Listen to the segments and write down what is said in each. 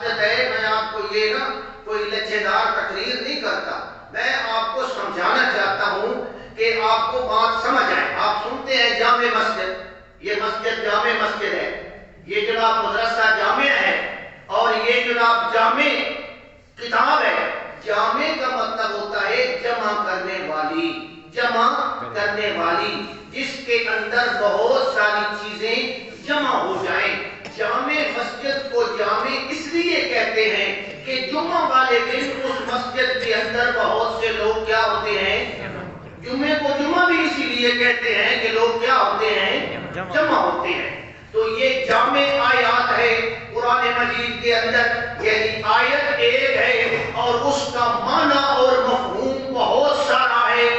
میں آپ کو یہ نا کوئی لچھےدار تقریر نہیں کرتا، میں آپ کو سمجھانا چاہتا ہوں کہ آپ کو بات سمجھ آئے۔ آپ سنتے ہیں جامع مسجد، یہ مسجد جامع مسجد ہے، یہ جناب مدرسہ جامع ہے، اور یہ جناب جامع کتاب ہے۔ جامع کا مطلب ہوتا ہے جمع کرنے والی، جمع کرنے والی، جس کے اندر بہت ساری چیزیں جمع ہو جائیں۔ جامع مسجد کو جامع اس لیے کہتے ہیں کہ جمعہ والے دن اس مسجد کے اندر بہت سے لوگ کیا ہوتے ہیں؟ جمعے کو جمعہ بھی اسی لیے کہتے ہیں کہ لوگ کیا ہوتے ہیں؟ جمع ہوتے ہیں۔ تو یہ جامع آیات ہے قرآن مجید کے اندر، یعنی آیت ایک ہے اور اس کا معنی اور مفہوم بہت سارا ہے۔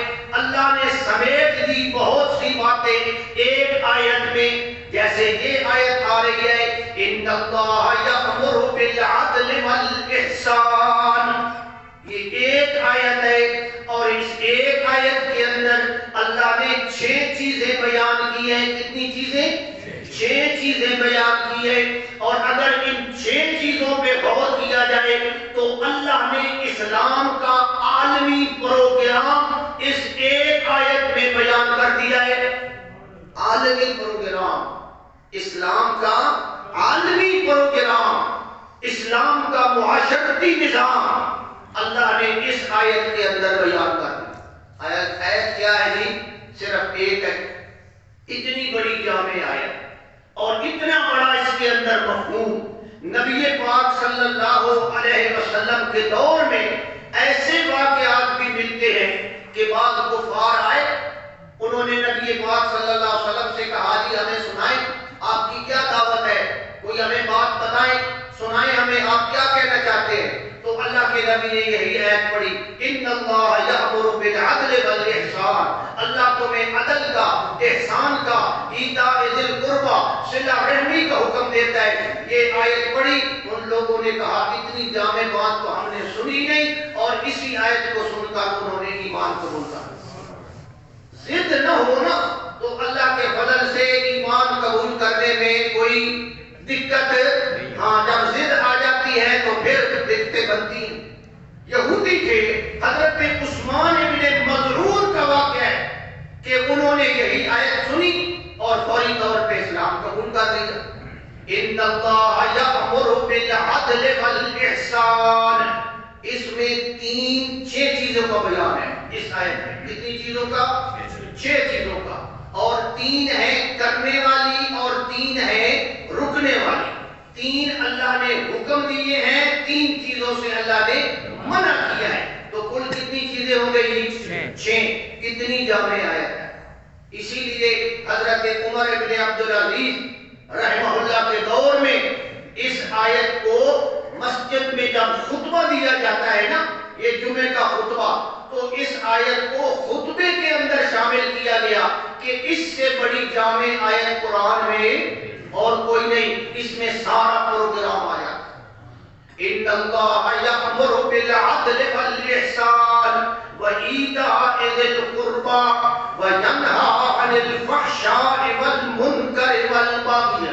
اللہ نے سمیٹ دی بہت سی باتیں ایک آیت میں، جیسے یہ آیت آ رہی ہے ان اللہ یأمر بالعدل والاحسان، یہ ایک آیت ہے، اور اس ایک آیت کے اندر اللہ نے 6 چیزیں بیان کی ہیں۔ کتنی چیزیں؟ 6 چیزیں بیان کی ہیں، اور اگر ان 6 چیزوں پہ غور کیا جائے تو اللہ نے اسلام کا عالمی پروگرام اس ایک آیت میں بیان کر دیا ہے۔ عالمی پروگرام، اسلام کا عالمی پروگرام، اسلام کا معاشرتی نظام اللہ نے اس آیت کے اندر بیان کر دیا۔ آیت کیا ہے جی؟ صرف ایک ہے۔ اتنی بڑی جامع آیت اور اتنا بڑا اس کے اندر مفہوم، نبی پاک صلی اللہ علیہ وسلم کے دور میں ایسے واقعات بھی ملتے ہیں کہ بعض کفار آئے، انہوں نے نبی پاک صلی اللہ علیہ وسلم سے کہا جی ہمیں سنائیں آپ کی کیا دعوت ہے، کوئی ہمیں بات بتائیں، سنائیں ہمیں آپ کیا کہنا چاہتے ہیں۔ تو اللہ کے نبی نے یہی آیت پڑھی ان اللہ یأمر بالعدل والاحسان، اللہ تمہیں عدل کا، احسان کا، ایتاء ذی القربى، صلہ رحمی کا حکم دیتا ہے۔ یہ آیت پڑھی، ان لوگوں نے کہا اتنی جامع بات تو ہم نے سنی نہیں، اور اسی آیت کو سن کر انہوں نے ایمان قبول کر لیا۔ ضد نہ ہونا تو اللہ کے فضل سے ایمان قبول کرنے میں کوئی دقت، ہاں جب ضد آ جاتی ہے تو پھر دقتیں بنتی ہیں۔ یہودی تھے، حضرت عثمان ابن مظعون کا واقعہ ہے کہ انہوں نے یہی آیت سنی اور فوری طور پہ اسلام قبول کر لیا۔ ان اللہ یأمر بالعدل والاحسان، اس میں 6 چیزوں کا بیان ہے اس آیت میں۔ کتنی چیزوں کا؟ 6 چیزوں کا، اور 3 ہے کرنے والی اور 3 ہے رکنے والی۔ 3 اللہ نے حکم دیے ہیں، 3 چیزوں سے اللہ نے منع کیا ہے۔ تو کل کتنی چیزیں ہو گئی؟ 6۔ کتنی جامع آیت ہے۔ اسی لیے حضرت عمر ابن عبدالعزیز رحمہ اللہ کے دور میں اس آیت کو مسجد میں جب خطبہ دیا جاتا ہے نا، یہ جمعے کا خطبہ، تو اس آیت کو خطبے کے اندر شامل کیا گیا کہ اس سے بڑی جامع آیت قرآن میں اور کوئی نہیں، اس میں سارا پروگرام آ جاتا ہے۔ ان اللہ یأمر بالعدل والاحسان وایتاء ذی القربى وینہی عن الفحشاء والمنکر والبغی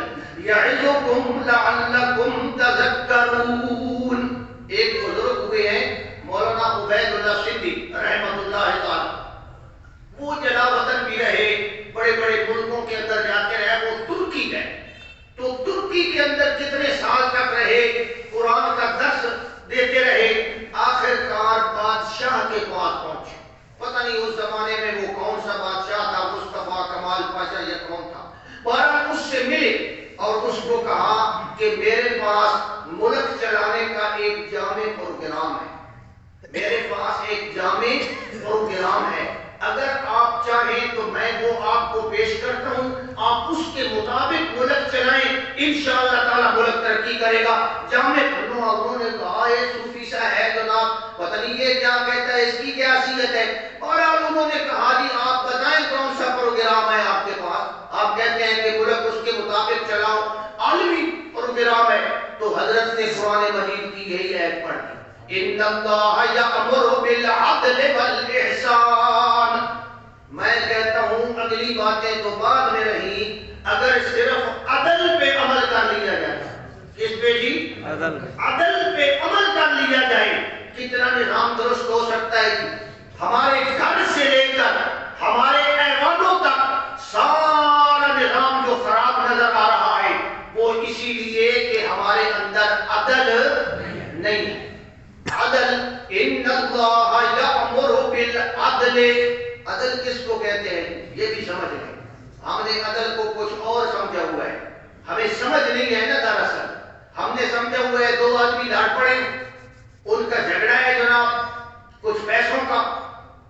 یعظکم لعلکم تذکرون۔ ایک بزرگ ہوئے ہیں مولانا عبید اللہ صدیق رحمۃ اللہ تعالی، وہ جلا وطن بھی رہے، بڑے بڑے ملکوں کے اندر جاتے رہے، وہ ترکی گئے، تو ترکی کے اندر کتنے سال تک رہے، قرآن کا درس دیتے رہے، آخر کار بادشاہ کے پاس پہنچے۔ پتہ نہیں اس زمانے میں وہ کون سا بادشاہ تھا، مصطفیٰ کمال پاشا یا کون تھا، بہرحال اس سے ملے اور اس کو کہا کہ میرے پاس ملک چلانے کا ایک جامع پروگرام ہے، میرے پاس ایک جامع پروگرام ہے، اگر آپ چاہیں تو میں وہ آپ کو پیش کرتا ہوں، آپ اس کے مطابق ملک چلائیں، انشاءاللہ تعالیٰ ملک ترقی کرے گا۔ جامع انہوں نے کہا یہ صوفی سا ہے جناب، پتہ نہیں یہ کیا کہتا ہے، اس کی کیا حیثیت ہے، اور انہوں نے کہا جی آپ بتائیں کون سا پروگرام ہے آپ کے پاس، آپ کہتے ہیں کہ ملک اس کے مطابق چلاؤ، عالمی پروگرام ہے۔ تو حضرت نے قرآن مجید کی یہی آیت پڑھ دی ان اللہ یأمر بالعدل والاحسان۔ میں کہتا ہوں اگلی باتیں تو بعد میں رہی، اگر صرف عدل پہ عمل کر لیا جاتا کس پہ جی؟ عدل پہ عمل کر لیا جائے. کتنا نظام درست ہو سکتا ہے جی؟ ہمارے گھر سے لے کر ہمارے ایوانوں تک سارا نظام جو خراب نظر آ رہا ہے وہ اسی لیے کہ ہمارے اندر عدل نہیں ہے. عدل ان اللہ یأمر بالعدل. عدل کس کو کہتے ہیں یہ بھی سمجھ لیں. ہم نے عدل کو کچھ اور سمجھا ہوا ہے, ہمیں سمجھ نہیں ہے نا. دراصل ہم نے سمجھا ہوا ہے دو آدمی لڑ پڑے, ان کا جھگڑا ہے جناب, کچھ پیسوں کا,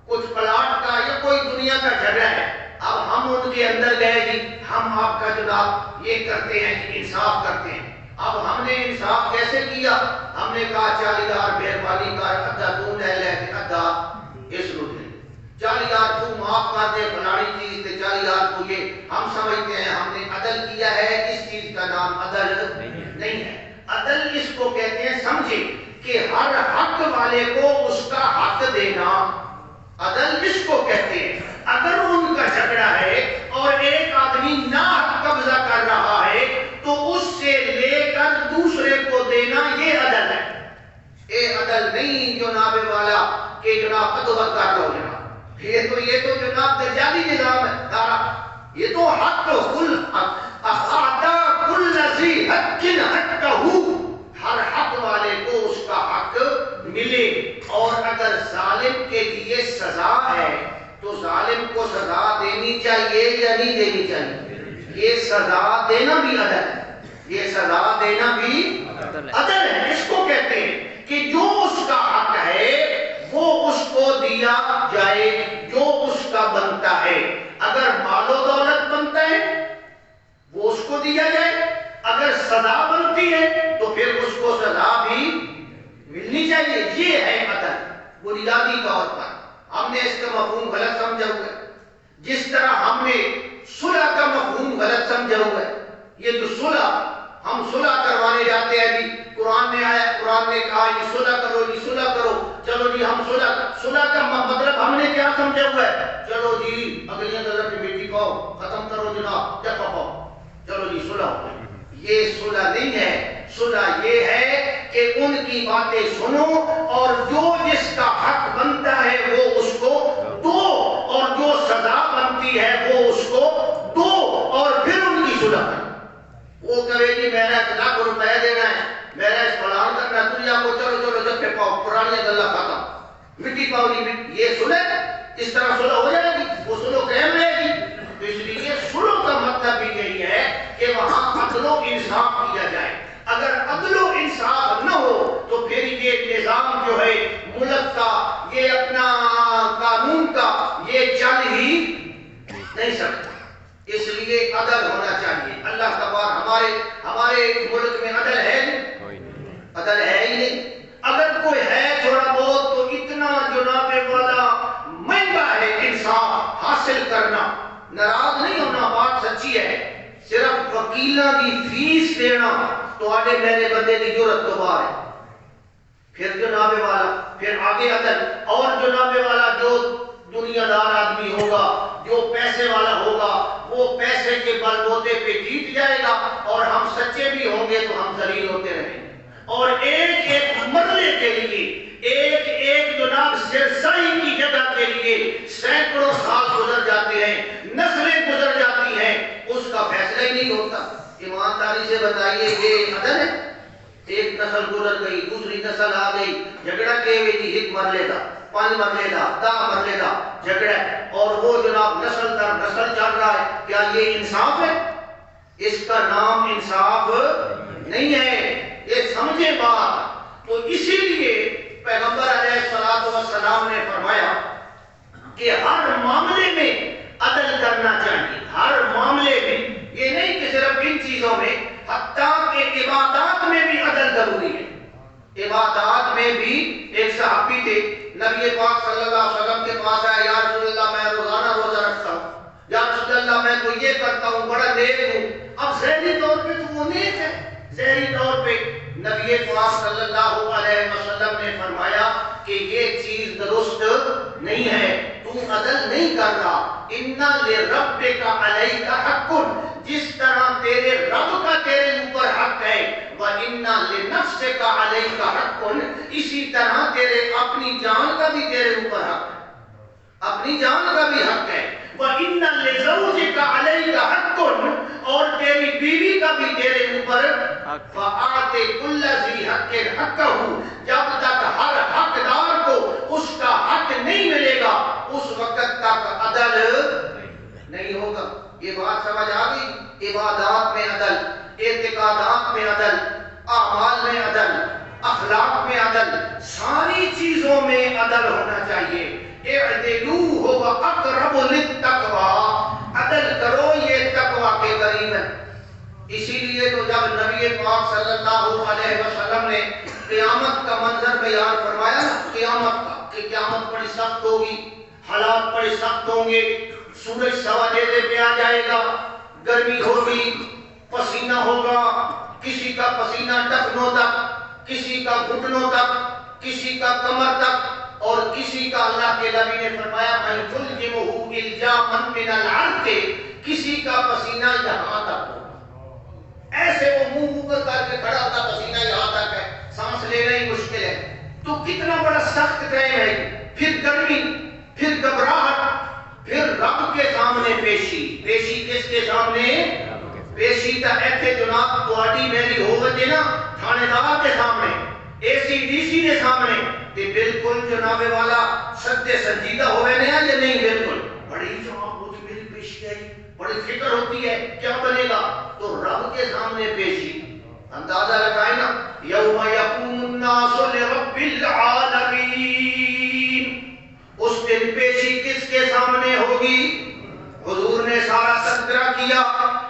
کچھ پلاٹ کا, یا کوئی دنیا کا جھگڑا ہے. اب ہم ان کے اندر گئے جی, ہم آپ کا جناب یہ کرتے ہیں کہ انصاف کرتے ہیں. اب ہم نے انصاف کیسے کیا؟ ہم نے کہا 40,000 مہربانی کر, ادھا تو لے لے کے ادھا اس کو دے, 40,000 تو معاف کر دے فلانی چیز تے 40,000 کو یہ. ہم سمجھتے ہیں ہم نے عدل کیا ہے. اس چیز کا نام عدل نہیں ہے. عدل اس کو کہتے ہیں, سمجھے, کہ ہر حق والے کو اس کا حق دینا. عدل اس کو کہتے ہیں. اگر ان کا جھگڑا ہے اور ایک آدمی ناحق قبضہ کر رہا ہے تو اس سے لے کر دوسرے کو دینا, یہ عدل ہے. یہ عدل نہیں جناب والا کہ جناب عدل کر لو جناب. یہ تو جناب دجالی نظام ہے. یہ تو حق کل اعطا کل ذی حق حقہ, ہر حق والے کو اس کا حق ملے. اور اگر ظالم کے لیے سزا ہے تو ظالم کو سزا دینی چاہیے یا نہیں دینی چاہیے؟ یہ سزا دینا بھی عدل ہے. یہ سزا دینا بھی عدل ہے. اس کو کہتے ہیں کہ جو اس کا حق ہے وہ اس کو دیا جائے, جو اس کا بنتا ہے. اگر مال و دولت بنتا ہے وہ اس کو دیا جائے, اگر سزا بنتی ہے تو پھر اس کو سزا بھی ملنی چاہیے. یہ ہے عدل بنیادی طور پر. ہم نے اس کا مفہوم غلط سمجھا ہوا ہے, جس طرح ہم نے صلح کا مفہوم غلط سمجھا ہوا ہے. یہ جو صلح, ہم صلح کروانے جاتے ہیں جی, قرآن میں آیا, قرآن نے کہا یہ صلح کرو جی, صلح کرو, چلو جی ہم صلح کا مطلب ہم نے کیا سمجھا ہوا ہے؟ چلو جی اگلی نظر کی بیٹی کو ختم کرو جناب, جب پاؤ, چلو جی صلح ہو گئی. یہ صلح نہیں ہے. صلح یہ ہے کہ ان کی باتیں سنو اور جو جس کا حق بنتا ہے وہ اس کو دو, اور جو سزا بنتی ہے وہ اس کو دو, اور پھر ان کی صلح کرو. وہ کہے جی میں نے لاکھ روپے دینا ہے, میں نے اس فلان کرنا, دنیا کو چلو چلو جب پہ پاؤ, پرانی گلا ختم, مٹی پاؤ نہیں. یہ صلح, اس طرح صلح ہو جائے گی, وہ صلح قائم رہے گی. تو اس لیے صلح کا مطلب بھی یہی ہے کہ وہاں عدل و انصاف کیا جائے. اگر عدل و انصاف نہ ہو تو پھر یہ نظام جو ہے ملک کا, یہ اپنا قانون کا, یہ چل ہی نہیں سکتا. اس لیے عدل ہونا چاہیے. اللہ تبارک ہمارے ملک میں عدل ہے نہیں, عدل ہے ہی نہیں. اگر کوئی ہے تھوڑا بہت تو اتنا جناب والا مہنگا ہے انصاف حاصل کرنا. ناراض نہیں ہونا, بات سچی ہے. صرف وکیلاں دی فیس دینا تو آڈے میرے بندے دی جرت تو باہر ہے. پھر جناب والا, پھر آگے عدل. اور جناب والا جو دنیا دار آدمی ہوگا, جو پیسے والا ہوگا, وہ پیسے کے بل بوتے پہ جیت جائے گا, اور ہم سچے بھی ہوں گے تو ہم ذلیل ہوتے رہیں گے. اور ایک ایک مرلے کے لیے, ایک ایک جناب سرسائی کی جگہ کے لیے سینکڑوں سال گزر جاتے ہیں, نسلیں گزر جاتی ہیں, اس کا فیصلہ ہی نہیں ہوتا. ایمانداری سے بتائیے یہ عدل ہے؟ ایک نسل گزر گئی, دوسری نسل آ گئی, جھگڑا کے ہوئے جی, ایک مرلے دا, 5 مرلے دا, 10 مرلے دا جھگڑا, اور وہ جناب نسل در نسل چل رہا ہے. کیا یہ انصاف ہے؟ اس کا نام انصاف نہیں ہے. یہ سمجھے بات. تو اسی لیے پیغمبر علیہ الصلوۃ والسلام نے فرمایا کہ ہر معاملے میں عدل کرنا چاہیے. ہر معاملے میں, یہ نہیں کہ صرف ان چیزوں میں, حتیٰ کہ عبادات میں بھی عدل ضروری ہے. عبادات میں بھی ایک صحابی تھے, نبی پاک صلی اللہ علیہ وسلم کے پاس آیا, یا رسول اللہ میں روزانہ روزہ رکھتا ہوں, یا رسول اللہ میں تو یہ کرتا ہوں, بڑا نیک ہوں. اب ذہنی طور پہ تو وہ نیک ہے, ذہنی طور پہ. نبی پاک صلی اللہ علیہ وسلم نے فرمایا کہ یہ چیز درست نہیں ہے, تو عدل نہیں کر رہا. اِنَّ لِرَبِّكَ عَلَيْكَ حَقٌّ, جس طرح تیرے رب کا تیرے اوپر حق ہے وَإِنَّ لِنَفْسِكَ عَلَيْكَ حَقٌّ، اسی طرح تیرے اپنی جان کا بھی تیرے اوپر حق ہے، اپنی جان کا بھی حق ہے۔ وَإِنَّ لِزَوْجِكَ عَلَيْكَ حَقٌّ، اور تیری بیوی کا بھی تیرے اوپر فَآتِ كُلَّ ذِي حَقٍّ حَقَّهُ، جب تک ہر حقدار کو اس کا حق نہیں ملے گا اس وقت تک عدل نہیں ہوگا۔ یہ بات سمجھ آ گئی؟ عبادات میں عدل، اعتقادات میں عدل، اعمال میں عدل، اخلاق میں عدل، ساری چیزوں میں عدل ہونا چاہیے۔ اعدلوا هو اقرب للتقوی، عدل کرو یہ تقوی کے قریب ہے۔ اسی لیے تو جب نبی پاک صلی اللہ علیہ وسلم نے قیامت کا منظر بیان فرمایا نا، قیامت کا، کہ قیامت بڑی سخت ہوگی، حالات بڑے سخت ہوں گے، سورج سوا دینے پہ آ جائے گا، گرمی ہوگی، پسینہ ہوگا، کسی کا پسینہ ٹخنوں تک، کسی کا گھٹنوں تک، کسی کا کمر تک، اور کسی کا اللہ کے نبی نے فرمایا میں تلجمہ الجاما من العرق، کسی کا پسینہ یہاں تک ہوگا، ایسے وہ منہ اوپر کر کے کھڑا ہوتا، پسینہ یہاں تک ہے، سانس لینا ہی مشکل ہے۔ تو کتنا بڑا سخت ٹائم ہے، پھر گرمی، پھر گھبراہٹ، پھر رب کے سامنے پیشی۔ پیشی کس کے سامنے؟ پیشی تا ایتھے جناب تواڈی میری ہو وجے نا تھانے دار کے سامنے، اے سی ڈی سی کے سامنے، تے بالکل جناب والا سدے سنجیدہ ہوئے نہیں یا نہیں؟ بالکل بڑی جواب ہوتی میری پیشی آئی، بڑی فکر ہوتی ہے کیا بنے گا، تو رب کے سامنے پیشی۔ اندازہ لگائیں نا، یوم یقوم الناس لرب العالمین، اس دن پیشی کس کے سامنے ہوگی؟ حضور نے سارا تذکرہ کیا،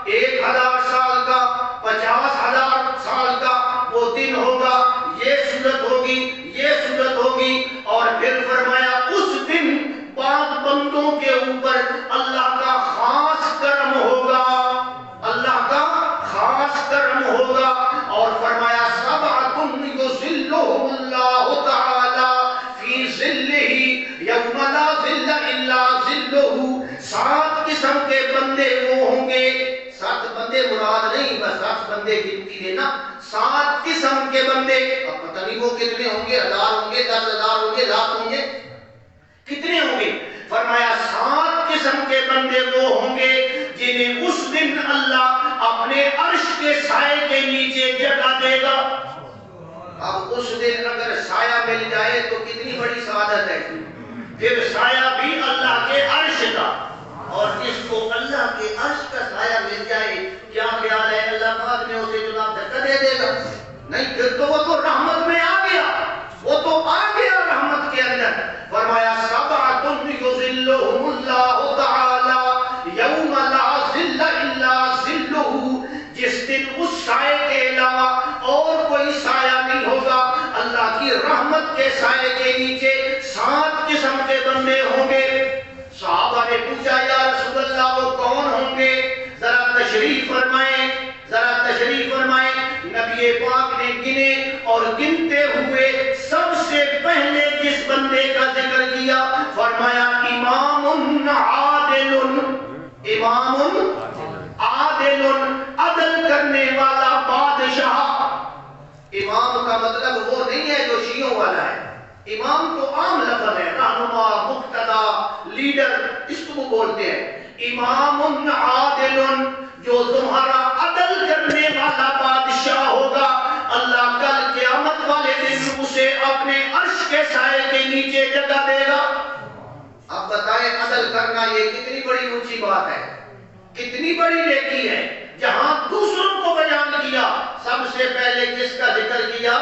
1000 سال کا، 50,000 سال کا وہ دن ہوگا، یہ صورت ہوگی، یہ صورت ہوگی، اور پھر فرمایا اس دن بعض بندوں کے اوپر اللہ کا خاص کرم ہوگا، اللہ کا خاص کرم ہوگا، اور فرمایا سبعۃ یظلھم اللہ تعالی فی ظلہ یوم لا ظل الا ظلہ، 7 قسم کے بندے وہ ہوں گے، 7 بندے مراد نہیں، بس 7 بندے گنتی دینا، 7 قسم کے بندے، اب پتہ نہیں وہ کتنے ہوں گے، 1000 ہوں گے، 10,000 ہوں گے، لاکھ ہوں گے، کتنے ہوں گے؟ فرمایا 7 قسم کے بندے وہ ہوں گے جنہیں اس دن اللہ اپنے عرش کے سائے کے نیچے جگہ دے گا۔ اب اس دن اگر سایہ مل جائے تو کتنی بڑی سعادت ہے، پھر سایہ بھی اللہ کے عرش کا، اور جس کو اللہ کے عرش کا سایہ مل جائے کیا خیال ہے اللہ پاک نے اسے جناب دھکا دے دے گا؟ نہیں، پھر تو وہ تو رحمت میں آ گیا، وہ تو آ گیا رحمت کے اندر۔ فرمایا سبعۃ یظلھم اللہ تعالی یوم لا ظل الا ظلہ، جس دن اس سائے کے علاوہ اور کوئی سایہ نہیں ہوگا، اللہ کی رحمت کے سائے کے نیچے 7 قسم کے بندے ہوں گے۔ صحابہ نے پوچھا یا رسول اللہ وہ کون ہوں گے؟ ذرا تشریف فرمائیں، ذرا تشریف فرمائیں۔ نبی پاک نے گنے اور گنتے ہوئے سب سے پہلے جس بندے کا ذکر کیا فرمایا امام عادل، امام عادل، عدل کرنے والا بادشاہ۔ امام کا مطلب وہ نہیں ہے جو شیعوں والا ہے، امام تو عام لفظ ہے، رہنما، مقتدا، لیڈر، اس کو بولتے ہیں۔ امام عادل، جو تمہارا عدل کرنے والا بادشاہ ہوگا، اللہ کل قیامت والے دن اسے اپنے عرش کے سائے کے نیچے جگہ دے گا۔ اب بتائیں عدل کرنا یہ کتنی بڑی اونچی بات ہے، کتنی بڑی نیکی ہے۔ جہاں دوسروں کو بیان کیا، سب سے پہلے کس کا ذکر کیا؟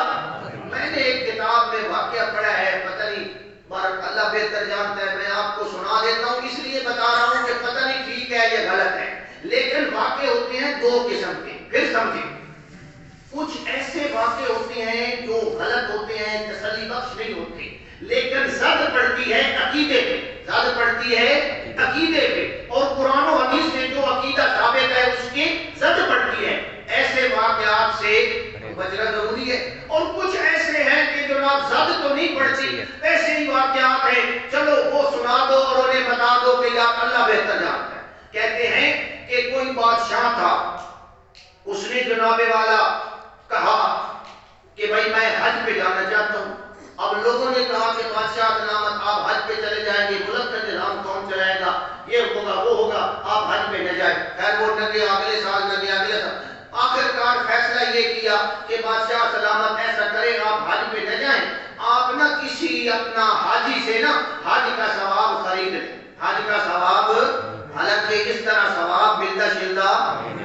میں نے ایک کتاب میں واقعہ پڑھا ہے، پتہ نہیں بارک اللہ بہتر جانتا ہے، میں آپ کو سنا دیتا ہوں، اس لیے بتا رہا ہوں کہ پتہ نہیں ٹھیک ہے یا غلط ہے، لیکن واقعے ہوتے ہیں 2 قسم کے، پھر سمجھیں۔ کچھ ایسے واقعے ہوتے ہیں جو غلط ہوتے ہیں، تسلی بخش نہیں ہوتے، لیکن زد پڑتی ہے عقیدے پہ، زد پڑتی ہے عقیدے پہ، اور قرآن و حدیث میں جو عقیدہ ثابت ہے اس کی زد پڑتی ہے۔ ایسے واقعات سے بچنا ضروری ہے۔ اور کچھ ایسے ہیں کہ جناب زد تو نہیں پڑتی، ایسے ہی واقعات ہیں، چلو وہ سنا دو اور انہیں بتا دو کہ یار اللہ بہتر جانتا ہے۔ کہتے ہیں کہ کوئی بادشاہ تھا، اس نے جناب والا کہا کہ بھائی میں حج پہ جانا چاہتا ہوں. اب لوگوں نے کہا کہ بادشاہ سلامت آپ حج پہ چلے جائیں گے، ملک کا نظام کون چلائے گا، یہ ہوگا وہ ہوگا، آپ حج پہ نہ جائیں. خیر وہ نہ گیا، اگلے سال نہ گیا، اگلے سال. آخر کار فیصلہ یہ کیا کہ بادشاہ سلامت ایسا کرے آپ حج پہ نہ جائیں، آپ نہ کسی اپنا حاجی سے نا حج کا ثواب خرید لیں. حج کا ثواب، حالانکہ اس طرح ثواب ملتا شلتا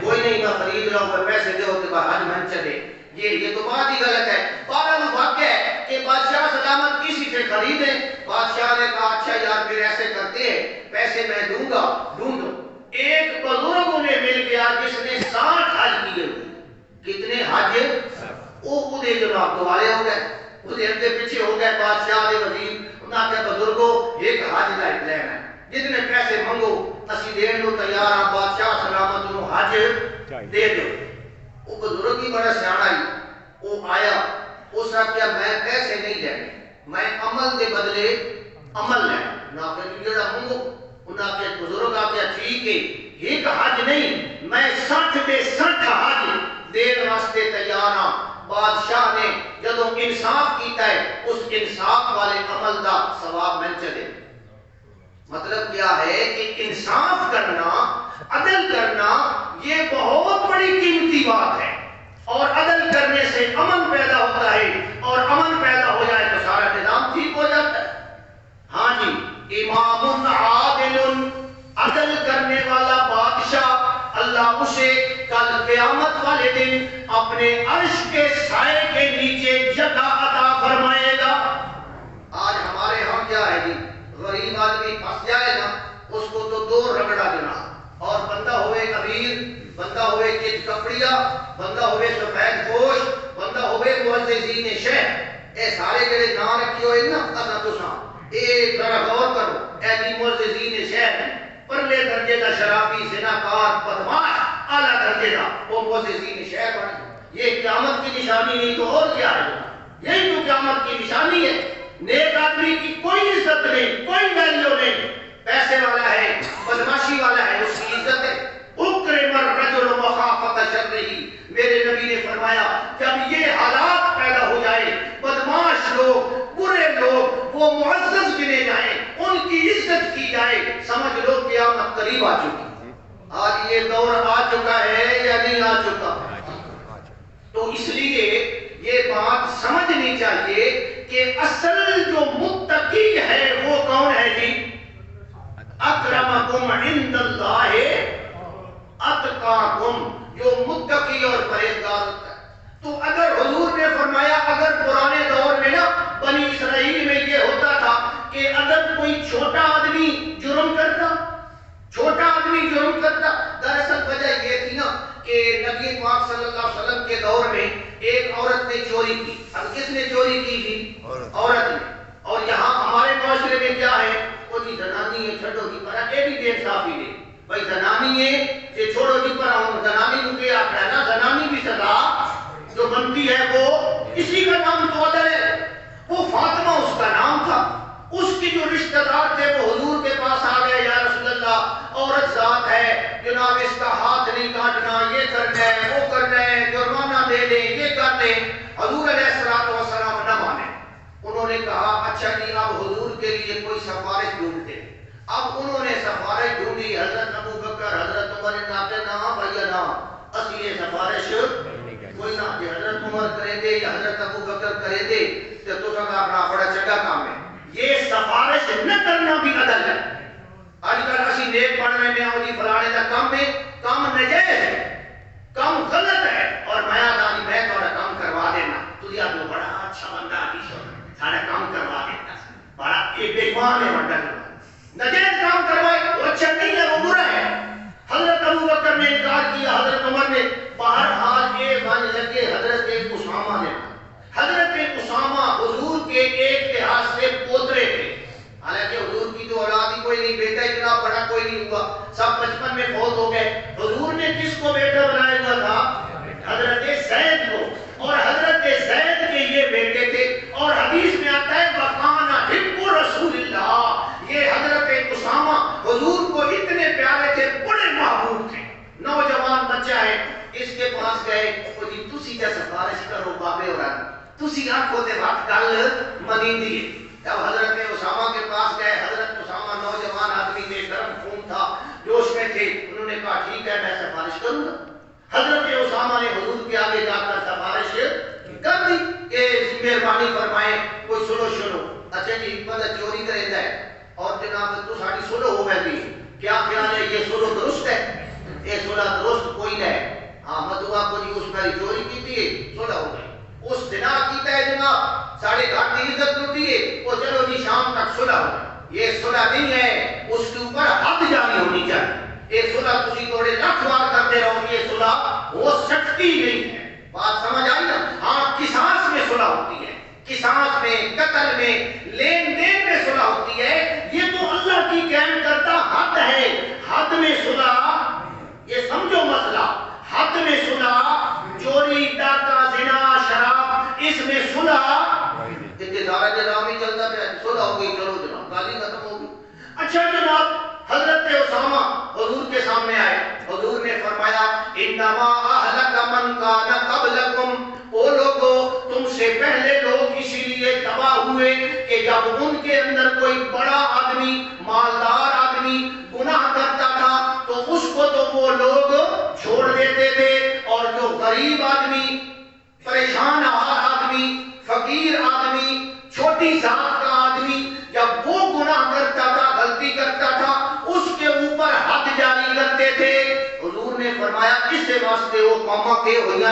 کوئی نہیں، میں خرید لوں پر پیسے دے ہوتے پر حج من چلے، یہ تو بات ہی غلط ہے. بارہ بھاگیہ ہے کہ بادشاہ سلامت کسی سے خریدیں. بادشاہ نے کہا اچھا یار پھر ایسے کرتے ہیں، پیسے میں دوں گا، ڈھونڈو. ایک بزرگ انہیں مل گیا جس نے 60 حج کیے ہوئے. کتنے حج؟ وہ جناب دوبارے ہو گئے، اسے اندے پیچھے ہو گئے. بادشاہ نے وزیر انہاں کے بزرگوں ایک حج لائٹ لین ہے، جتنے پیسے منگو اسی دین لو تیار ہیں. بادشاہ سلامت انہوں حج دے دو. وہ بزرگ ہی بڑا سیانا ہی، وہ آیا، اس نے کیا میں پیسے نہیں لینے، میں عمل دے بدلے عمل لیں نہ کہ جڑا منگو. انہاں کے بزرگ آ کیا ٹھیک ہے، ایک حج نہیں میں 60 دے 60 حج دین واسطے تیار ہاں. بادشاہ نے جدوں انصاف کیتا ہے اس انصاف والے عمل دا ثواب مل چلے. مطلب کیا ہے کہ انصاف کرنا، عدل کرنا یہ بہت بڑی قیمتی بات ہے، اور عدل کرنے سے امن پیدا ہوتا ہے، اور امن پیدا ہو جائے تو سارا نظام ٹھیک ہو جاتا ہے. ہاں جی، امام عادل، عدل کرنے والا بادشاہ، اللہ اسے کل قیامت والے دن اپنے عرش کے سائے کے نیچے جگہ عطا فرمائے گا. آج ہمارے ہاں کیا ہے جی، غریب آدمی پھنس جائے نا اس کو تو 2 رگڑا دینا، اور بندہ ہوئے امیر، بندہ ہوئے کچ کپڑیا، بندہ ہوئے سفید پوش، بندہ ہوئے معززین شہر، اے سارے جڑے نام رکھے ہوئے نا اصا تساں اے ذرا غور کرو. اے بھی معززین شہر ہیں، پرلے درجے کا شرابی، زناکار، بدماش، اعلیٰ درجے کا وہ معززین شہر بنے. یہ قیامت کی نشانی نہیں تو اور کیا ہے؟ یہی تو قیامت کی نشانی ہے. نیک آدمی کی کوئی عزت نہیں، کوئی ویلیو نہیں. پیسے والا ہے، بدماشی والا ہے، اس کی عزت ہے. اکرم الرجل مخافۃ شرہ، میرے نبی نے فرمایا جب یہ حالات پیدا ہو جائے، بدماش لوگ، برے لوگ وہ معزز گنے جائیں، ان کی عزت کی جائے، سمجھ لو قیامت قریب آ چکی. آج یہ دور آ چکا ہے یا نہیں آ چکا؟ تو اس لیے یہ بات سمجھنی چاہیے کہ اصل جو متقی ہے وہ کون ہے جی؟ اکرمکم عند اللہ اتقاکم، جو متقی اور پرہیزگار ہوتا ہے. تو اگر حضور نے فرمایا، اگر پرانے دور میں نا بنی اسرائیل میں یہ ہوتا تھا کہ اگر کوئی چھوٹا آدمی جرم کرتا، دراصل وجہ یہ تھی نا کہ نبی پاک صلی اللہ علیہ وسلم کے دور میں ایک عورت نے چوری کی. اب کس نے چوری کی تھی؟ عورت نے. اور یہاں ہمارے معاشرے میں کیا ہے، وہ جی زنانی ہے چھوڑو جی پر، یہ بھی بے انصافی ہے. بھائی زنانی ہے یہ چھوڑو جی پر، زنانی کو کیا آخر ہے نا، زنانی بھی سزا جو بنتی ہے وہ اسی کا نام تو عدل ہے. وہ فاطمہ اس کا نام تھا، اس کی جو رشتہ دار تھے وہ حضور کے پاس آ گئے، یا رسول اللہ عورت ذات ہے جناب، اس کا ہاتھ نہیں کاٹنا، یہ کرنا ہے، وہ کرنا ہے، جرمانہ دے دیں، یہ کر دیں. حضور علیہ السلام نہ مانے. انہوں نے کہا اچھا جی اب حضور کے لیے کوئی سفارش ڈھونڈتے. اب انہوں نے سفارش ڈھونڈی، حضرت ابو بکر، حضرت عمر نے کہا کہ نہ بھائی نہ، اسی یہ سفارش کوئی نہ، جی حضرت عمر کریں دے یا حضرت ابو بکر کریں دے تو تساں دا اپنا بڑا چنگا کام ہے. یہ سفارش نہ کرنا بھی عدل ہے. آج کل اسی نیک بن رہے ہیں، اور جی فلانے کا کام ہے، کام نجائز ہے، کام غلط ہے، اور میں آدمی میں تھوڑا کام کروا دینا، تو یہ تو بڑا اچھا بندہ سارا کام کروا دیتا، بڑا ایک بےمان ہے بندہ. نجائز کام کروائے وہ اچھا نہیں ہے، وہ برا ہے. حضرت ابو بکر نے انکار کیا، حضرت عمر نے. بہرحال یہ بن لگے حضرت اسامہ نے. حضرت اسامہ حضور کے ایک لحاظ سے پوترے تھے، حالانکہ حضور کی تو اولاد ہی کوئی نہیں، بیٹا اتنا بڑا کوئی نہیں ہوا، سب بچپن میں فوت ہو گئے. حضور نے کس کو بیٹا بنایا ہوا تھا؟ حضرت زید کو. اور حضرت زید کے یہ بیٹے تھے، اور حدیث میں آتا ہے وَقَانَ حِبُّ رسول اللہ، یہ حضرت اسامہ حضور کو اتنے پیارے تھے، بڑے محبوب تھے. نوجوان بچہ ہے، اس کے پاس گئے، وہ جی تسی کیا سفارش ہاتھ کل منی دیے. جب حضرت اسامہ کے پاس گئے، حضرت اسامہ نوجوان آدمی تھے، گرم خون تھا، جوش میں تھے، انہوں نے کہا ٹھیک ہے میں سفارش کروں گا. حضرت اسامہ نے حضور کے آگے جا کر سفارش کر دی کہ مہربانی فرمائیں کوئی سنو شنو. اچھا جی بندہ چوری کرتا ہے اور جناب تو ساری سلو ہو گئی، کیا خیال ہے یہ سلو درست ہے؟ یہ سلح درست کوئی نہیں. ہاں مدعا کو جی اس پر چوری کی تھی سلح ہو گئی، اس دنا کیتا ہے جناب ساڑھے گھر کی عزت لوٹی ہے وہ چلو جی شام تک سلح ہو گئی. یہ سلح نہیں ہے، اس کے اوپر حد جاری ہونی چاہیے. یہ سلح تسی تھوڑے لکھ وار کرتے رہو، یہ سلح ہو سکتی نہیں ہے. بات سمجھ آئی نا؟ ہاں قصاص میں سلح ہوتی ہے، قصاص میں، قتل میں، لین دین میں سلح ہوتی ہے. یہ تو اللہ کی قائم کرتا حد ہے. حد میں سلح، یہ سمجھو مسئلہ، حد میں سلح، چوری، ڈاکہ، زنا، شراب، اس میں سلح سارا جناب ہی چلتا ہے. سلح ہو گئی، چلو جناب گالی ختم ہو گئی. اچھا جناب حضرت اسامہ حضور کے سامنے آئے، حضور نے فرمایا انما اہلک من کان قبلکم، وہ لوگوں تم سے پہلے لوگ اسی لیے تباہ ہوئے کہ جب ان کے اندر کوئی بڑا آدمی، مالدار آدمی گناہ کرتا تھا تو اس کو تو وہ لوگ چھوڑ دیتے تھے، اور جو غریب آدمی، پریشان آدمی، فقیر آدمی، چھوٹی ذات کا آدمی جب وہ گناہ کرتا تھا، غلطی کرتا تھا، اس کے اوپر حد جاری کرتے تھے. حضور نے فرمایا اس واسطے وہ قوماں کے ہوئیاں